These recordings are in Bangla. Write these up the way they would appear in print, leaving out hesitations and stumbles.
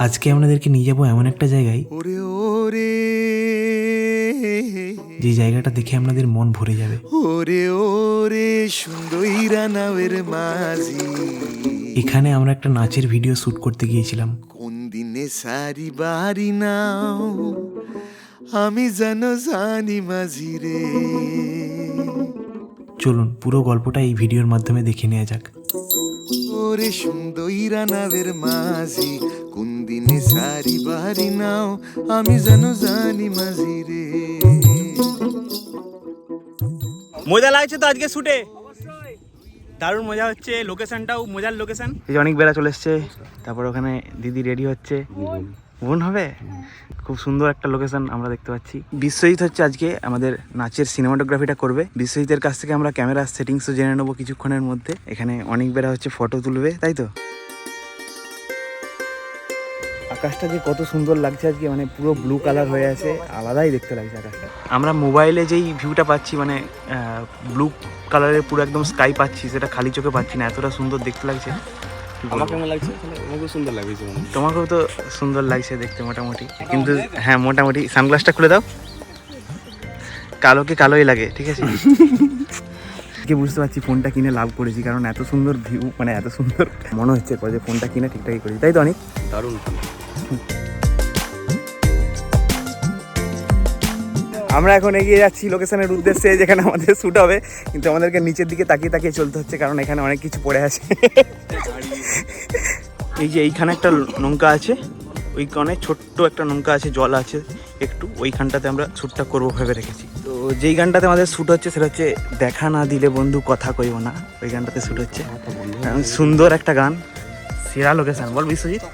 আজকে আপনাদেরকে নিয়ে যাবো এমন একটা জায়গায় যে জায়গাটা দেখে আপনাদের মন ভরে যাবে। এখানে আমরা একটা নাচের ভিডিও শুট করতে গিয়েছিলাম। কোন দিনে সারি বাড়ি নাও আমি যেন জানি মাঝি রে। চলুন পুরো গল্পটা এই ভিডিওর মাধ্যমে দেখে নেওয়া যাক। ওরে সুন্দরীরা নাবের মাঝি কোন দিনে সারি বাড়ি নাও আমি যেন জানি মাঝি রে। মজা লাগছে তো আজকে শুটে, দারুণ মজা হচ্ছে, লোকেশনটাও মজার লোকেশন। এই যে অনেক বেলা চলে এসছে, তারপর ওখানে দিদি রেডি হচ্ছে, বোন হবে। খুব সুন্দর একটা লোকেশন আমরা দেখতে পাচ্ছি। বিশ্বজিৎ হচ্ছে আজকে আমাদের নাচের সিনেমাটোগ্রাফিটা করবে। বিশ্বজিতের কাছ থেকে আমরা ক্যামেরা সেটিংসও জেনে নেবো কিছুক্ষণের মধ্যে। এখানে অনেক বেলা হচ্ছে ফটো তুলবে, তাই তো। আকাশটা যে কত সুন্দর লাগছে আজকে, মানে পুরো ব্লু কালার হয়ে আছে, আলাদাই দেখতে লাগছে আকাশটা। আমরা মোবাইলে যেই ভিউটা পাচ্ছি, মানে ব্লু কালারের পুরো একদম স্কাই পাচ্ছি, সেটা খালি চোখে পাচ্ছি না, এতটা সুন্দর দেখতে লাগছে। আমার কেমন লাগছে? আমাকেও সুন্দর লাগছে। তোমাকেও তো সুন্দর লাগছে দেখতে মোটামুটি, কিন্তু হ্যাঁ মোটামুটি। সানগ্লাসটা খুলে দাও, কালোকে কালোই লাগে, ঠিক আছে। কি বুঝতে পারছি ফোনটা কিনে লাভ করেছি, কারণ এত সুন্দর ভিউ, মানে এত সুন্দর মনে হচ্ছে যে ফোনটা কিনে ঠিকঠাকই করেছি, তাই তো। অনেক দারুণ। আমরা এখন এগিয়ে যাচ্ছি লোকেশনের উদ্দেশ্যে, যেখানে আমাদের শ্যুট হবে, কিন্তু আমাদেরকে নিচের দিকে তাকিয়ে তাকিয়ে চলতে হচ্ছে, কারণ এখানে অনেক কিছু পড়ে আছে। এই যে এইখানে একটা নৌকা আছে, ওইখানে ছোট্ট একটা নৌকা আছে, জল আছে একটু, ওইখানটাতে আমরা শ্যুটটা করবো ভেবে রেখেছি। তো যেই গানটাতে আমাদের শ্যুট হচ্ছে সেটা হচ্ছে দেখা না দিলে বন্ধু কথা কইব না, ওই গানটাতে শ্যুট হচ্ছে। সুন্দর একটা গান, সেরা লোকেশন, বল বিশ্বজিৎ।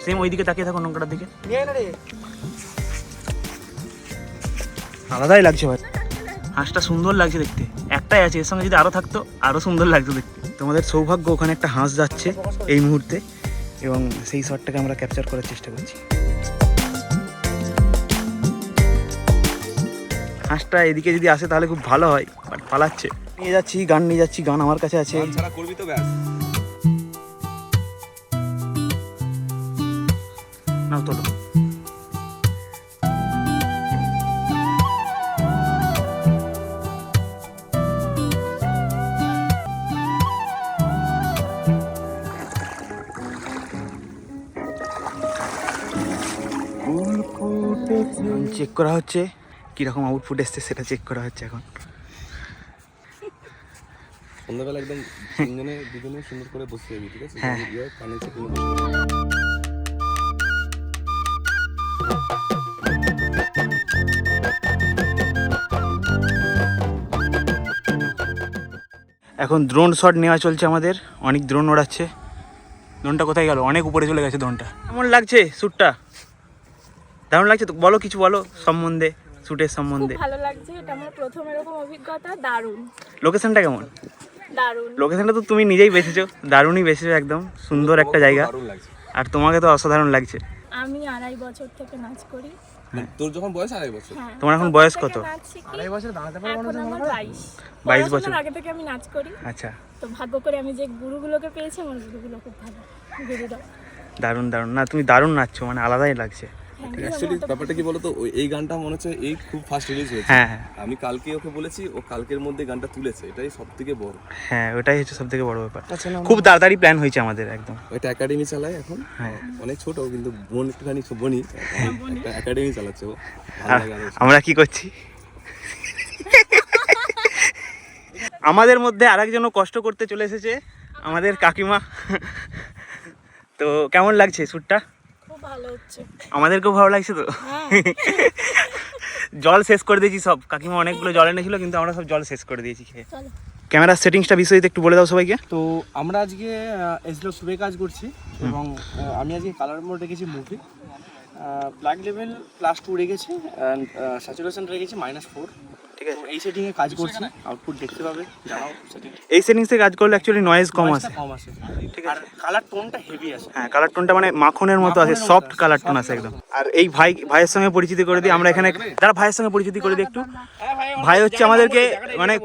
সেম ওইদিকে তাকিয়ে থাকো, নৌকাটার দিকে। আলাদাই লাগছে ভাই, হাঁসটা সুন্দর লাগছে দেখতে। একটাই আছে, এর সঙ্গে যদি আরো থাকতো আরো সুন্দর লাগতো দেখতে। তোমাদের সৌভাগ্য, ওখানে একটা হাঁস যাচ্ছে এই মুহূর্তে, এবং সেই শটটাকে আমরা ক্যাপচার করার চেষ্টা করছি। হাঁসটা এদিকে যদি আসে তাহলে খুব ভালো হয়, বাট পালাচ্ছে। নিয়ে যাচ্ছি গান, নিয়ে যাচ্ছি গান, আমার কাছে আছে। ছাড়া করবি তো ব্যাস। নাও তোলো। চেক করা হচ্ছে কিরকম আউটপুট এসছে, সেটা চেক করা হচ্ছে এখন। সন্ধ্যাবেলা একদম দুজনে সুন্দর করে বসে যাবি, ঠিক আছে? হ্যাঁ। কানে চেপে এখন ড্রোন শট নেওয়া চলছে আমাদের, অনেক ড্রোন ওড়াচ্ছে। ড্রোনটা কোথায় গেল? অনেক উপরে চলে গেছে ড্রোনটা। কেমন লাগছে শ্যুটটা? দারুণ লাগছে তো, বলো কিছু বলো সম্বন্ধে, শ্যুটের সম্বন্ধে। ভালো লাগছে, এটা আমার প্রথম এরকম অভিজ্ঞতা, দারুণ। লোকেশনটা কেমন? দারুণ। লোকেশনটা তো তুমি নিজেই বেছেছো, দারুণই বেছেছো, একদম সুন্দর একটা জায়গা। দারুণ লাগছে। আর তোমাকে তো অসাধারণ লাগছে। আমি 2.5 বছর থেকে নাচ করি। তোর যখন বয়স 2.5 বছর? হ্যাঁ। তোমার এখন বয়স কত? 2.5 বছর দাঁড়াতে পারবো না, আমার 22 22 বছর আগে থেকে আমি নাচ করি। আচ্ছা, তো ভাগ্য করে আমি যে গুরুগুলোকে পেয়েছি, আমার গুরুগুলো খুব ভালো গুরুরা। দারুণ দারুণ। না তুমি দারুণ নাচছো, মানে আলাদাই লাগছে। অ্যাকচুয়ালি ব্যাপারটা কি বলতো, এই গানটা মনে হচ্ছে এই খুব ফার্স্ট রিলিজ হয়েছে। হ্যাঁ হ্যাঁ আমি কালকে ওকে বলেছি, ও কালকের মধ্যে গানটা তুলেছে, এটাই সবথেকে বড়। হ্যাঁ, ওটাই হচ্ছে সব থেকে বড় ব্যাপার। খুব তাড়াতাড়ি প্ল্যান হয়েছে আমাদের একদম। একটা একাডেমি চালায় এখন, হ্যাঁ। অনেক ছোট, কিন্তু বোন একটুখানি বনি, একটা একাডেমি চালাচ্ছে ও। ভালো আর লাগে আরো। আমরা কি করছি? আমাদের মধ্যে আরেকজনও কষ্ট করতে চলে এসেছে, আমাদের কাকিমা। তো কেমন লাগছে শ্যুটটা? খুব ভালো হচ্ছে। আমাদেরকেও ভালো লাগছে তো। জল শেষ করে দিয়েছি সব, কাকিমা অনেকগুলো জল এনেছিল, কিন্তু আমরা সব জল শেষ করে দিয়েছি খেয়ে। চলো। ক্যামেরার সেটিংসটা বিশ্বজিৎ একটু বলে দাও সবাইকে। তো আমরা আজকে এসলো টুবে কাজ করছি, এবং আমি আজকে কালার মোড রেখেছি মুভি, ব্ল্যাক লেভেল +2 রেখেছি, অ্যান্ড স্যাচুরেশন রেখেছি -4। ঠিক আছে। এই সেটিংয়ে কাজ করছি, আউটপুট দেখতে পাবে, জানাও সেটিং এই সেটিংসে কাজ করলে অ্যাকচুয়ালি নয়েজ কম আসে। কম আসে, ঠিক আছে। আর কালার টোনটা হেভি আসে। হ্যাঁ, কালার টোনটা মানে মাখনের মতো আসে, সফট কালার টোন আসে একদম। আর এই ভাইয়ের সঙ্গে পরিচিতি করে দিই আমরা এখানে, যারা ভাইয়ের সঙ্গে পরিচিতি করে দিই একটু। ভাই হচ্ছে আমাদেরকে মানে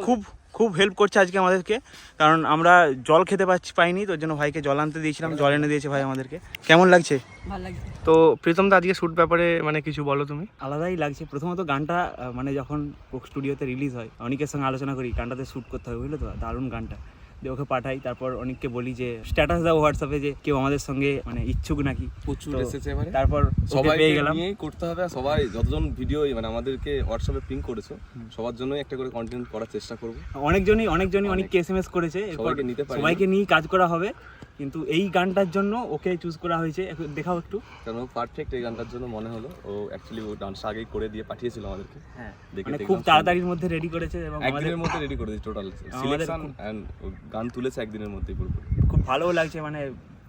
খুব হেল্প করছে আজকে আমাদেরকে, কারণ আমরা জল খেতে পাইনি, তোর জন্য ভাইকে জল আনতে দিয়েছিলাম, জল এনে দিয়েছে ভাই আমাদেরকে। কেমন লাগছে? ভালো লাগছে। তো প্রীতম দা আজকে শ্যুট ব্যাপারে মানে কিছু বলো তুমি। আলাদাই লাগছে। প্রথমত গানটা মানে যখন কোক স্টুডিওতে রিলিজ হয়, অনেকের সঙ্গে আলোচনা করি গানটাতে শ্যুট করতে হবে, বুঝলো তো, দারুণ গানটা দিয়ে ওকে পাঠাই। তারপর অনেককে বলি যে স্ট্যাটাস দাও হোয়াটসঅ্যাপে যে কেউ আমাদের সঙ্গে মানে ইচ্ছুক নাকি, প্রচুর তো এসেছে এবারে। তারপর সবাই পেয়ে গেলাম। নিয়েই করতে হবে, আর সবাই যতজন ভিডিও মানে আমাদেরকে হোয়াটসঅ্যাপে পিং করেছো সবার জন্যই একটা করে কন্টেন্ট করার চেষ্টা করবো। অনেকজনই অনেককে এসএমএস করেছে, এরপর সবাইকে নিতে পারিনি। সবাইকে নিয়ে কাজ করা হবে, কিন্তু এই গানটার জন্য ওকে চুজ করা হয়েছে। দেখাও একটু। কারণ ও পারফেক্ট এই গানটার জন্য মনে হলো। ও অ্যাকচুয়ালি ও ডান্সটা আগেই করে দিয়ে পাঠিয়েছিল আমাদেরকে। হ্যাঁ, দেখে মানে দেখলাম খুব তাড়াতাড়ির মধ্যে রেডি করেছে এবং আমাদের একদিনের মধ্যে রেডি করে দিয়েছে টোটাল সিলেকশন এন্ড গান তুলেছে একদিনের মধ্যেই পুরোপুরি। খুব ভালো লাগছে, মানে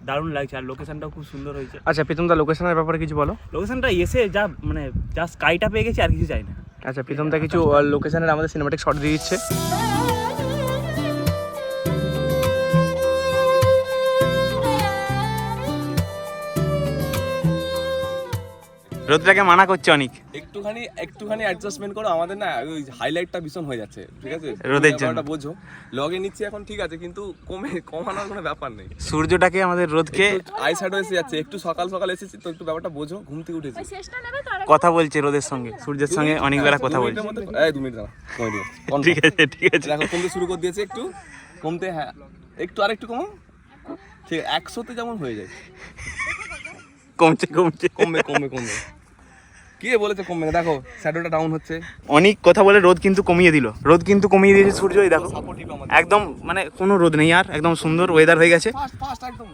দারুণ লাগছে। আর লোকেশনটাও খুব সুন্দর হয়েছে। আচ্ছা প্রীতম দা লোকেশনের ব্যাপারে কিছু বলো। লোকেশনটা এসে যা স্কাইটা পেয়ে গেছি, আর কিছু চাই না। আচ্ছা প্রীতম দা কিছু লোকেশনের আমাদের সিনেমাটিক শট দিয়ে দিচ্ছে। রোদটাকে মানা করছে অনেক। একটুখানি অ্যাডজাস্টমেন্ট করো, আমাদের না ওই হাইলাইটটা ভীষণ হয়ে যাচ্ছে, ঠিক আছে? রোদের জন্য। ব্যাপারটা বোঝো, লগে নিচ্ছি এখন ঠিক আছে, কিন্তু কমানোর কোনো ব্যাপার নেই। সূর্যটাকে আমাদের রোদকে আই শ্যাডো এসে যাচ্ছে, একটু সকাল এসেছি তো একটু ব্যাপারটা বোঝো, ঘুম থেকে উঠেছি। ওই শেষটা নেবে তো আরেকটা। কথা বলছে রোদের সঙ্গে, সূর্যের সঙ্গে অনেক বেলা কথা বলছে। 2 মিনিট দাঁড়া, কমে দিও। ঠিক আছে ঠিক আছে। দেখো কমতে শুরু করে দিয়েছে, একটু কমতে, হ্যাঁ একটু আরেকটু কমো, ঠিক 100তে যেমন হয়ে যায়। কমছে কমবে কে বলেছে কমবে না? দেখো শ্যাডোটা ডাউন হচ্ছে। অনেক কথা বলে রোদ কিন্তু কমিয়ে দিল, রোদ কিন্তু কমিয়ে দিয়েছে সূর্য। এই দেখো সাপোর্টিভ আমাদের, একদম মানে কোনো রোদ নেই আর, একদম সুন্দর ওয়েদার হয়ে গেছে। ফাস্ট একদম।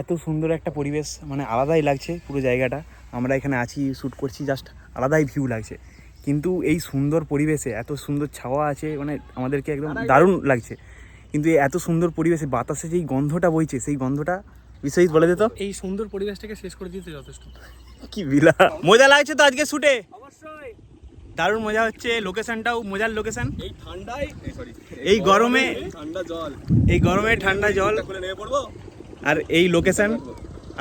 এত সুন্দর একটা পরিবেশ, মানে আলাদাই লাগছে পুরো জায়গাটা। আমরা এখানে আছি, শ্যুট করছি, জাস্ট আলাদাই ভিউ লাগছে। কিন্তু এই সুন্দর পরিবেশে এত সুন্দর ছাওয়া আছে, মানে আমাদেরকে একদম দারুণ লাগছে। কিন্তু এই এত সুন্দর পরিবেশে বাতাসে যেই গন্ধটা বইছে, সেই গন্ধটা বিশ্বজিৎ বলে দিত। এই সুন্দর পরিবেশটাকে শেষ করে দিতে যথেষ্ট। কি বিলা মজা লাগছে তো আজকে শুটে, অবশ্যই দারুণ মজা হচ্ছে। লোকেশনটাও মজার লোকেশন। এই ঠান্ডায় এই গরমে ঠান্ডা জল, এই গরমে ঠান্ডা জল, খুলে নেমে পড়বো। আর এই লোকেশন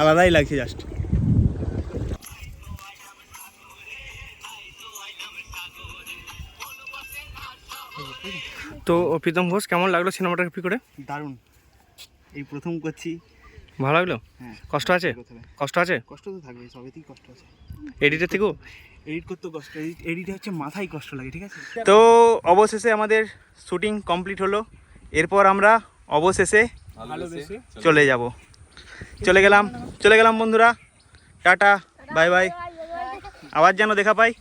আলাদাই লাগছে জাস্ট। তো প্রীতম ঘোষ কেমন লাগলো সিনেমাটোগ্রাফি করে? দারুণ, এই প্রথম করছি। ভালো লাগলো? হ্যাঁ। কষ্ট আছে? কষ্ট আছে? কষ্ট তো থাকবে, সবেতেই কষ্ট আছে। এডিটের থেকেও? এডিট করতে কষ্ট, এডিট হচ্ছে মাথায় কষ্ট লাগে, ঠিক আছে। তো অবশেষে আমাদের শুটিং কমপ্লিট হলো। এরপর আমরা অবশেষে ভালোবেসে চলে গেলাম বন্ধুরা। Tata, bye bye. আবার যেন দেখা পাই।